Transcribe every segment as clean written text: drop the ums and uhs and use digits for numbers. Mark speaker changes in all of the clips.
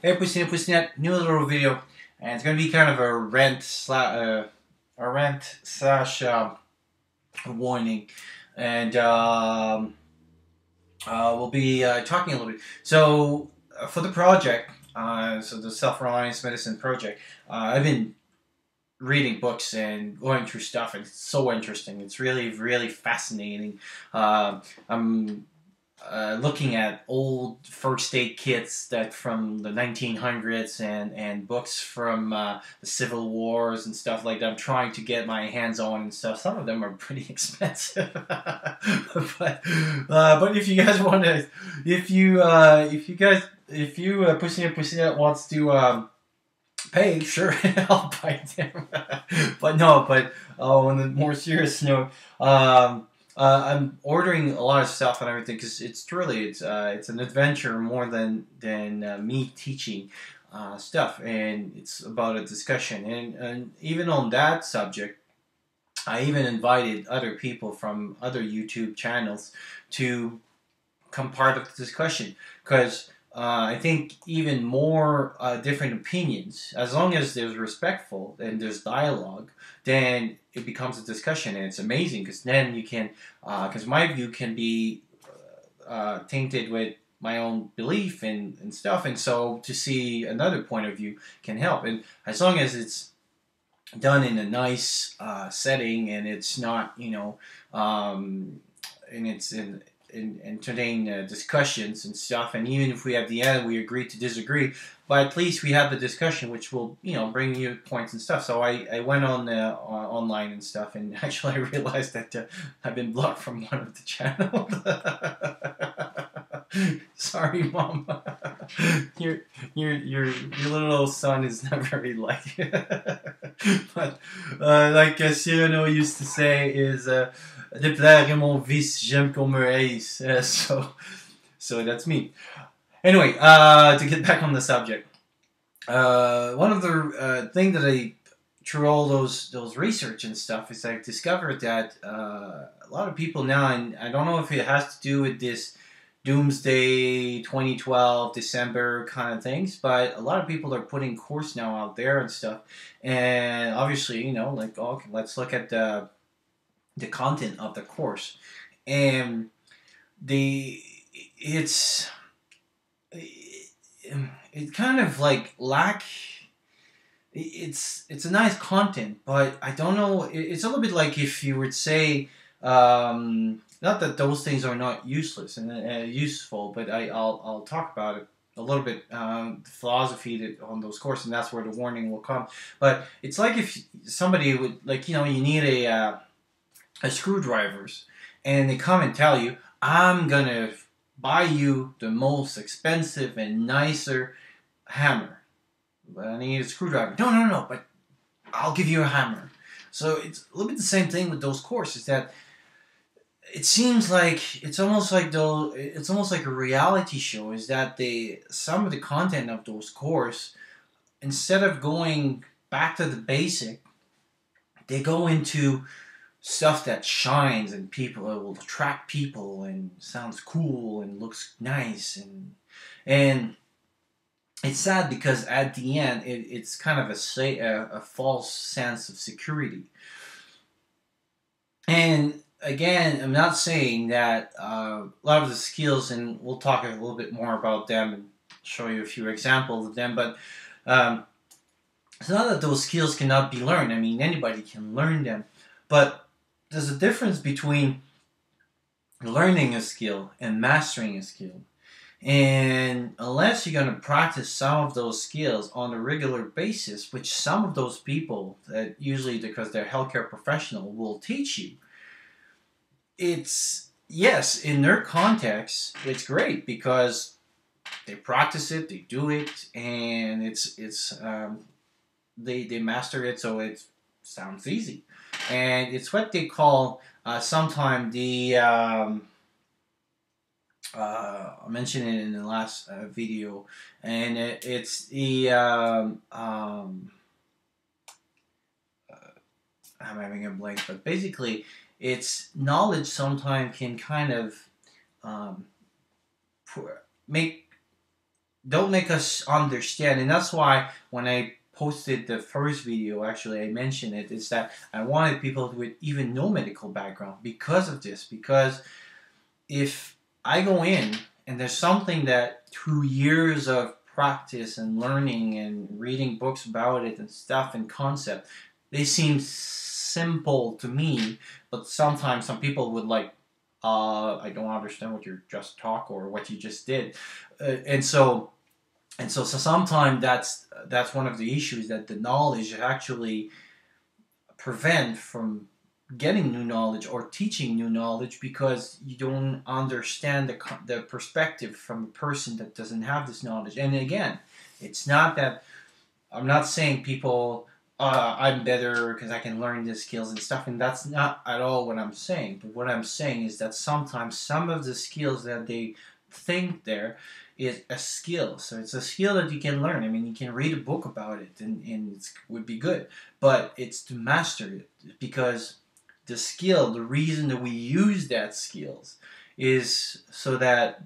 Speaker 1: Hey, Pussy, new little video, and it's gonna be kind of a rant slash warning, and we'll be talking a little bit. So for the project, so the self-reliance medicine project, I've been reading books and going through stuff, and it's so interesting. It's really, really fascinating. I'm looking at old first aid kits that from the 1900s and books from the Civil Wars and stuff like that. I'm trying to get my hands on and stuff. Some of them are pretty expensive, but if you guys want to, if you Pussy wants to pay, sure, I'll buy them. But no, but on a more serious note, I'm ordering a lot of stuff and everything because it's an adventure more than me teaching stuff, and it's about a discussion. And even on that subject, I even invited other people from other YouTube channels to become part of the discussion because I think even more different opinions, as long as there's respectful and there's dialogue, then it becomes a discussion, and it's amazing because then you can, because my view can be tainted with my own belief and stuff, and so to see another point of view can help, and as long as it's done in a nice setting and it's not, and it's in entertain discussions and stuff. And even if we at the end we agree to disagree, but at least we have the discussion, which will bring you points and stuff. So I went on online and stuff, and actually I realized that I've been blocked from one of the channels. Sorry, Mom. Your little son is not very like it. But like Cyrano used to say is déplaire est mon vice, j'aime qu'on me haïsse. So that's me. Anyway, to get back on the subject, one of the thing that I through all those research and stuff is I discovered that a lot of people now, and I don't know if it has to do with this doomsday 2012 December kind of things, but a lot of people are putting course now out there and stuff, and obviously like, okay, let's look at the content of the course, and the it kind of like it's a nice content, but I don't know, it's a little bit like if you would say not that those things are not useless and useful, but I'll talk about it a little bit, philosophy on those courses, and that's where the warning will come. But it's like if somebody would, like, you need a screwdrivers, and they come and tell you, I'm gonna buy you the most expensive and nicer hammer, but I need a screwdriver. No, but I'll give you a hammer. So it's a little bit the same thing with those courses, that it seems like it's almost like a reality show, is that some of the content of those courses, instead of going back to the basic, they go into stuff that shines and people, it will attract people and sounds cool and looks nice, and it's sad because at the end it's kind of a false sense of security. And again, I'm not saying that a lot of the skills, and we'll talk a little bit more about them and show you a few examples of them, but it's not that those skills cannot be learned. I mean, anybody can learn them, but there's a difference between learning a skill and mastering a skill. And unless you're going to practice some of those skills on a regular basis, which some of those people, that usually because they're healthcare professional, will teach you, it's, yes, in their context, it's great because they practice it, they do it, and they master it, so it sounds easy. And it's what they call sometimes I mentioned it in the last video, and it's the I'm having a blank, but basically it's knowledge sometimes can kind of make don't make us understand. And that's why when I posted the first video, actually I mentioned it, is that I wanted people with even no medical background because of this. Because if I go in and there's something that through years of practice and learning and reading books about it and stuff and concept, they seem simple to me, but sometimes some people would like, I don't understand what you just talk or what you just did, and so sometimes that's one of the issues, that the knowledge actually prevent from getting new knowledge or teaching new knowledge, because you don't understand the perspective from a person that doesn't have this knowledge. And again, it's not that I'm not saying people, I'm better because I can learn these skills and stuff, and that's not at all what I'm saying. But what I'm saying is that sometimes some of the skills that they think there is a skill. So it's a skill that you can learn. I mean, you can read a book about it and it would be good. But it's to master it, because the skill, the reason that we use that skills is so that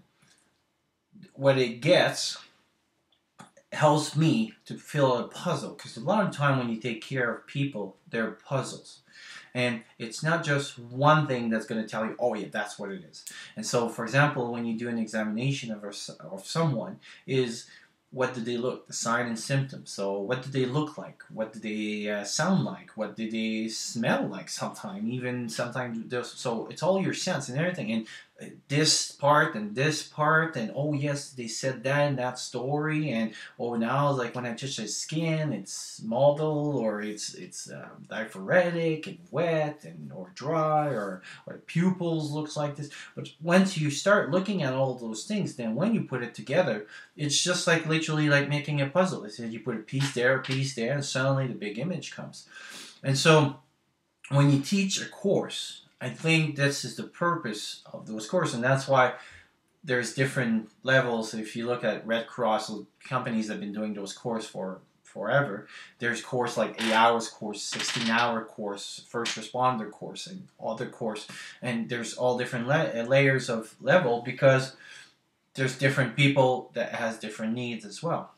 Speaker 1: what it gets helps me to fill a puzzle. Because a lot of time when you take care of people, they're puzzles. And it's not just one thing that's going to tell you, oh yeah, that's what it is. And so, for example, when you do an examination of someone, is what do they look, the sign and symptoms. So what do they look like? What do they sound like? What do they smell like sometimes? Even sometimes, so it's all your sense and everything. And this part, and oh yes, they said that in that story, and oh now like when I touch the skin, it's mottled, or it's diaphoretic and wet, and or dry, or the pupils looks like this. But once you start looking at all those things, then when you put it together, it's just like literally like making a puzzle. It's you put a piece there, and suddenly the big image comes. And so when you teach a course, I think this is the purpose of those courses, and that's why there's different levels. If you look at Red Cross, companies that have been doing those courses for forever, there's course like 8 hours course, 16-hour course, first responder course, and other course, and there's all different layers of level, because there's different people that has different needs as well.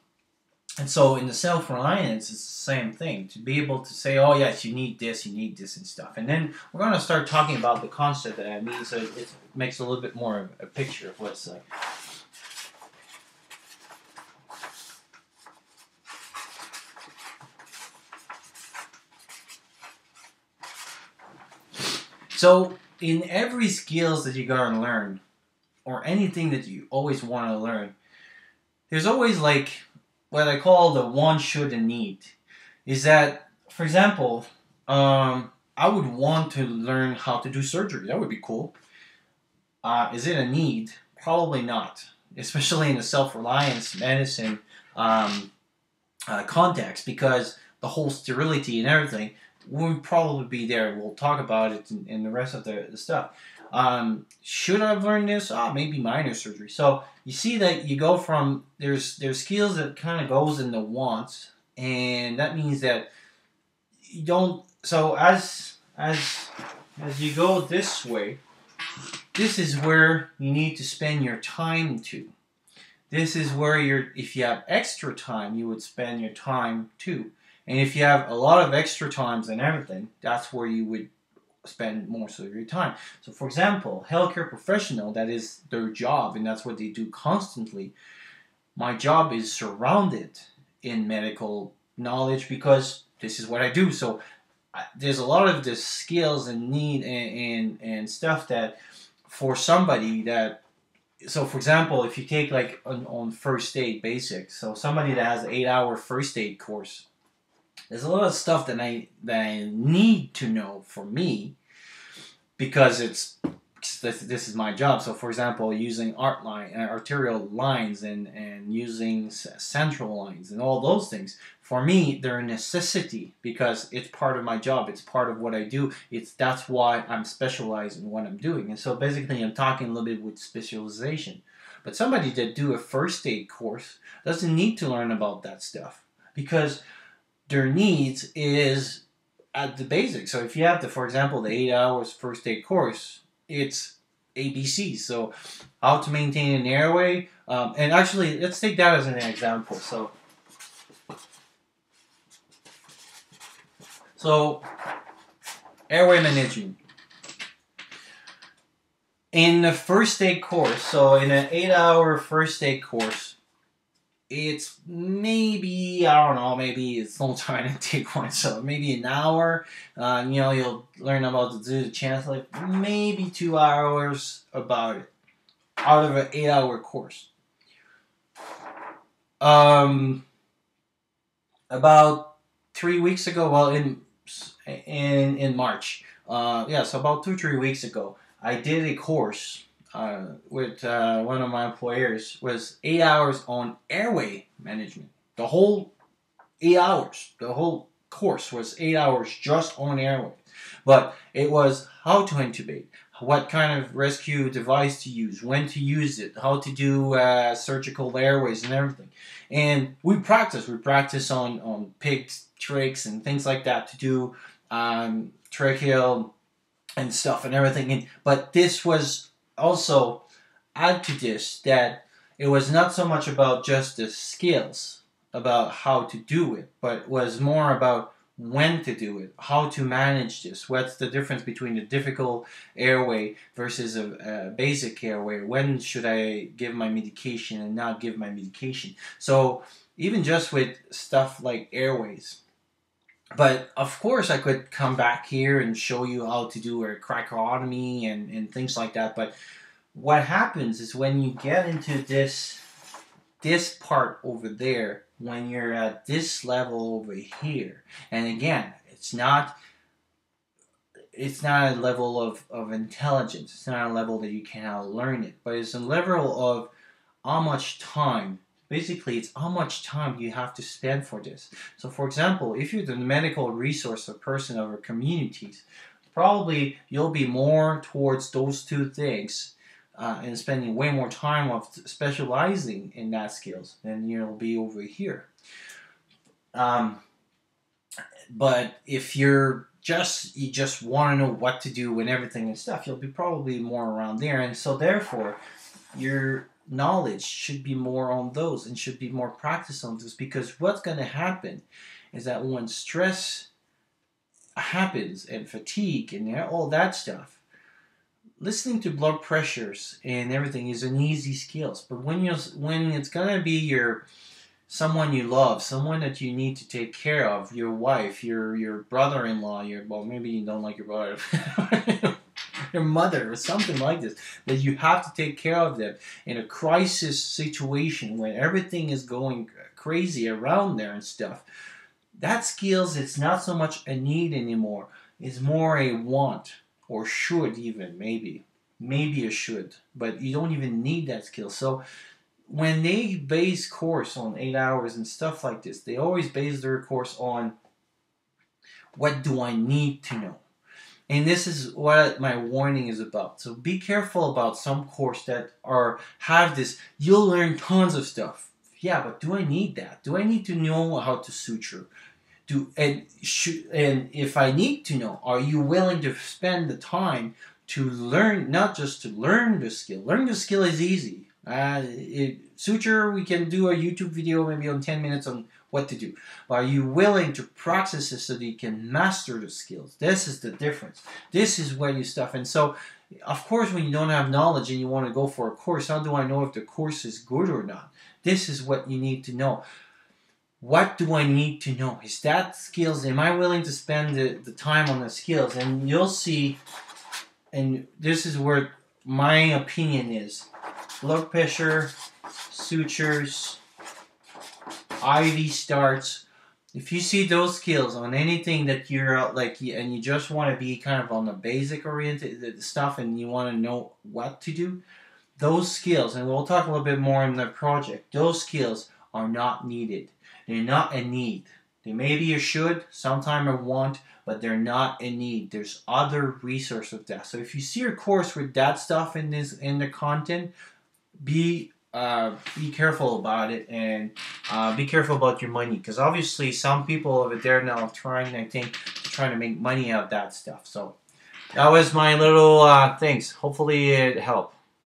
Speaker 1: And so in the self-reliance, it's the same thing. To be able to say, oh yes, you need this and stuff. And then we're going to start talking about the concept that I mean, so it makes a little bit more of a picture of what it's like. So in every skills that you're going to learn, or anything that you always want to learn, there's always like what I call the want, should, and need. Is that, for example, I would want to learn how to do surgery. That would be cool. Is it a need? Probably not. Especially in the self-reliance medicine context, because the whole sterility and everything would probably be there. We'll talk about it in the rest of the stuff. Should I have learned this? Maybe minor surgery. So you see that you go from, there's skills that kind of goes in the wants, and that means that you don't, so as you go this way, this is where you need to spend your time to. This is where if you have extra time, you would spend your time to. And if you have a lot of extra times and everything, that's where you would spend most of your time. So for example, healthcare professional, that is their job, and that's what they do constantly. My job is surrounded in medical knowledge because this is what I do. So there's a lot of the skills and need and stuff that for somebody that, so for example, if you take like on first aid basics, so somebody that has an 8-hour first aid course, there's a lot of stuff that I need to know for me, because this is my job. So for example, using arterial lines and using central lines and all those things, for me they're a necessity, because it's part of my job, it's part of what I do, that's why I'm specialized in what I'm doing. And so basically I'm talking a little bit with specialization. But somebody that do a first aid course doesn't need to learn about that stuff, because their needs is at the basics. So if you have for example, the 8 hours first aid course, it's ABC. So how to maintain an airway. And actually, let's take that as an example. So airway management. In the first aid course, so in an 8-hour first aid course, it's maybe, I don't know, maybe it's no time to take one, so maybe an hour. You'll learn about the chance, like maybe 2 hours about it out of an 8-hour course. About 3 weeks ago, well, in March, so about 2-3 weeks ago, I did a course with one of my employers. Was 8 hours on airway management. The whole 8 hours, the whole course was 8 hours just on airway. But it was how to intubate, what kind of rescue device to use, when to use it, how to do surgical airways and everything. And we practice on pig trachs and things like that to do tracheal and stuff and everything. But this was also, add to this, that it was not so much about just the skills about how to do it, but was more about when to do it, how to manage this, what's the difference between a difficult airway versus a basic airway, when should I give my medication and not give my medication. So even just with stuff like airways. But of course I could come back here and show you how to do a crackotomy and things like that. But what happens is when you get into this part over there, when you're at this level over here, and again, it's not a level of intelligence, it's not a level that you can learn it, but it's a level of how much time. Basically, it's how much time you have to spend for this. So, for example, if you're the medical resource or person of our communities, probably you'll be more towards those two things and spending way more time of specializing in that skills than you'll be over here. But if you just want to know what to do and everything and stuff, you'll be probably more around there. And so, therefore, your knowledge should be more on those and should be more practice on those, because what's going to happen is that when stress happens and fatigue and all that stuff, listening to blood pressures and everything is an easy skills. But when it's going to be someone you love, someone that you need to take care of, your wife, your brother-in-law, well, maybe you don't like your brother, your mother or something like this, that you have to take care of them in a crisis situation when everything is going crazy around there and stuff. That skills, it's not so much a need anymore. It's more a want, or should even, maybe a should, but you don't even need that skill. So when they base course on 8 hours and stuff like this, they always base their course on what do I need to know. And this is what my warning is about. So be careful about some course that have this, you'll learn tons of stuff. Yeah, but do I need that? Do I need to know how to suture? And if I need to know, are you willing to spend the time to learn, not just to learn the skill? Learning the skill is easy. Suture, we can do a YouTube video maybe on 10 minutes on what to do. But are you willing to practice it so that you can master the skills? This is the difference. This is where you stuff. And so, of course, when you don't have knowledge and you want to go for a course, how do I know if the course is good or not? This is what you need to know. What do I need to know? Is that skills? Am I willing to spend the time on the skills? And you'll see, and this is where my opinion is. Blood pressure, sutures, IV starts. If you see those skills on anything that you're and you just want to be kind of on the basic oriented stuff and you want to know what to do, those skills, and we'll talk a little bit more in the project, those skills are not needed. They're not a need. They may be a should, sometime a want, but they're not a need. There's other resources of that. So if you see your course with that stuff in the content, be careful about it, and be careful about your money, because obviously some people over there now trying to make money out of that stuff. So That was my little things. Hopefully it helped.